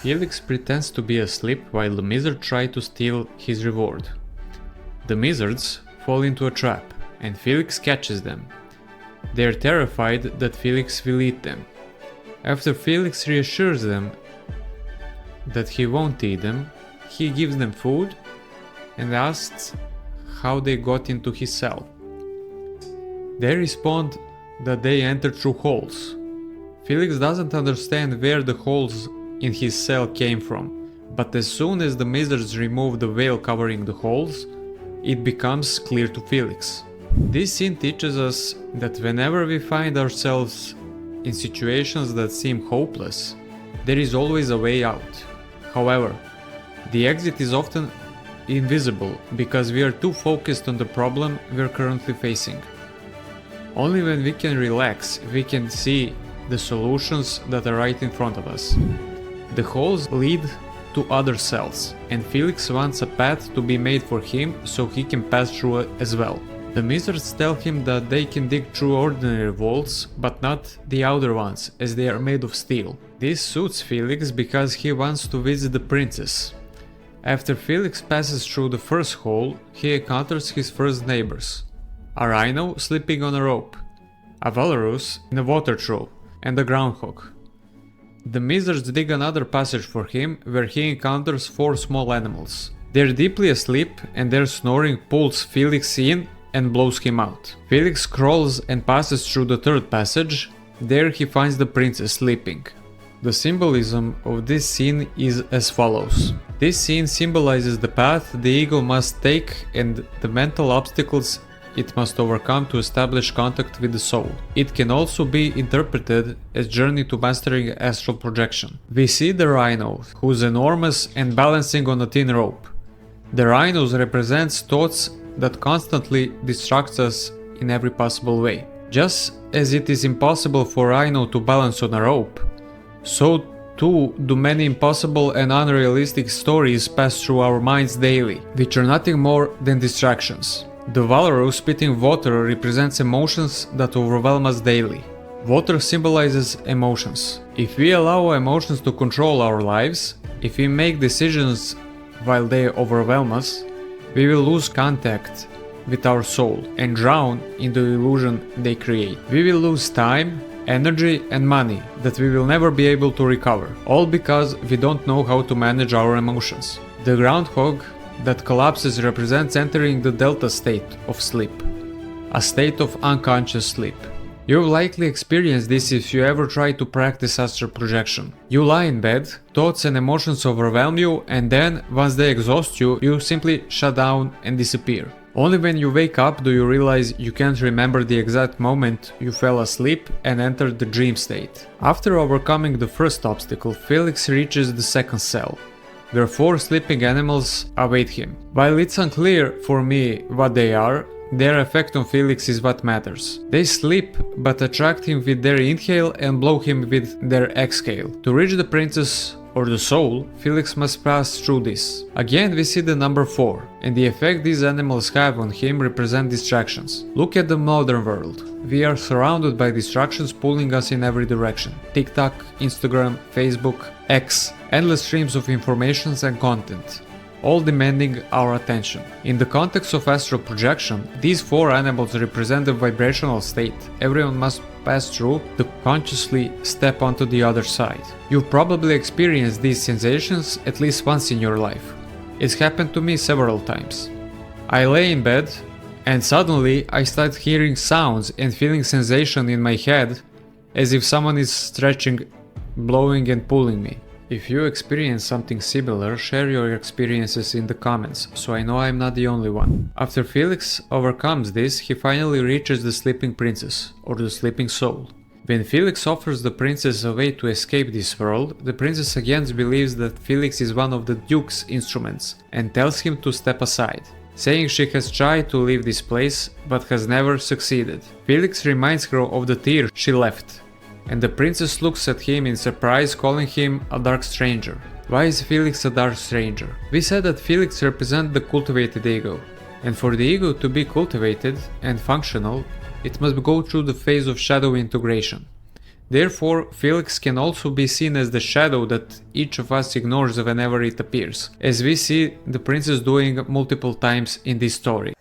Felix pretends to be asleep while the Mizzard try to steal his reward. The Mizzards fall into a trap, and Felix catches them. They are terrified that Felix will eat them. After Felix reassures them that he won't eat them, he gives them food and asks how they got into his cell. They respond that they entered through holes. Felix doesn't understand where the holes in his cell came from, but as soon as the Mizzards remove the veil covering the holes, it becomes clear to Felix. This scene teaches us that whenever we find ourselves in situations that seem hopeless, there is always a way out. However, the exit is often invisible because we are too focused on the problem we are currently facing. Only when we can relax, we can see the solutions that are right in front of us. The holes lead to other cells, and Felix wants a path to be made for him so he can pass through it as well. The Mizzards tell him that they can dig through ordinary vaults, but not the outer ones, as they are made of steel. This suits Felix because he wants to visit the princess. After Felix passes through the first hole, he encounters his first neighbors: a rhino sleeping on a rope, a walrus in a water trough, and a groundhog. The Mizzards dig another passage for him, where he encounters 4 small animals. They're deeply asleep, and their snoring pulls Felix in and blows him out. Felix crawls and passes through the third passage. There he finds the princess sleeping. The symbolism of this scene is as follows. This scene symbolizes the path the ego must take and the mental obstacles it must overcome to establish contact with the soul. It can also be interpreted as journey to mastering astral projection. We see the rhino, who's enormous and balancing on a thin rope. The rhinos represents thoughts that constantly distract us in every possible way. Just as it is impossible for a rhino to balance on a rope, so too do many impossible and unrealistic stories pass through our minds daily, which are nothing more than distractions. The walrus spitting water represents emotions that overwhelm us daily. Water symbolizes emotions. If we allow emotions to control our lives, if we make decisions while they overwhelm us, we will lose contact with our soul and drown in the illusion they create. We will lose time, energy and money that we will never be able to recover, all because we don't know how to manage our emotions. The groundhog that collapses represents entering the delta state of sleep, a state of unconscious sleep. You've likely experienced this if you ever try to practice astral projection. You lie in bed, thoughts and emotions overwhelm you, and then, once they exhaust you, you simply shut down and disappear. Only when you wake up do you realize you can't remember the exact moment you fell asleep and entered the dream state. After overcoming the first obstacle, Felix reaches the second cell, where 4 sleeping animals await him. While it's unclear for me what they are, their effect on Felix is what matters. They sleep, but attract him with their inhale and blow him with their exhale. To reach the princess or the soul, Felix must pass through this. Again we see the number 4, and the effect these animals have on him represent distractions. Look at the modern world. We are surrounded by distractions pulling us in every direction. TikTok, Instagram, Facebook, X, endless streams of information and content, all demanding our attention. In the context of astral projection, these 4 animals represent the vibrational state everyone must pass through to consciously step onto the other side. You've probably experienced these sensations at least once in your life. It's happened to me several times. I lay in bed and suddenly I start hearing sounds and feeling sensation in my head as if someone is stretching, blowing and pulling me. If you experience something similar, share your experiences in the comments, so I know I'm not the only one. After Felix overcomes this, he finally reaches the sleeping princess, or the sleeping soul. When Felix offers the princess a way to escape this world, the princess again believes that Felix is one of the Duke's instruments, and tells him to step aside, saying she has tried to leave this place, but has never succeeded. Felix reminds her of the tear she left, and the princess looks at him in surprise, calling him a dark stranger. Why is Felix a dark stranger? We said that Felix represents the cultivated ego, and for the ego to be cultivated and functional, it must go through the phase of shadow integration. Therefore, Felix can also be seen as the shadow that each of us ignores whenever it appears, as we see the princess doing multiple times in this story.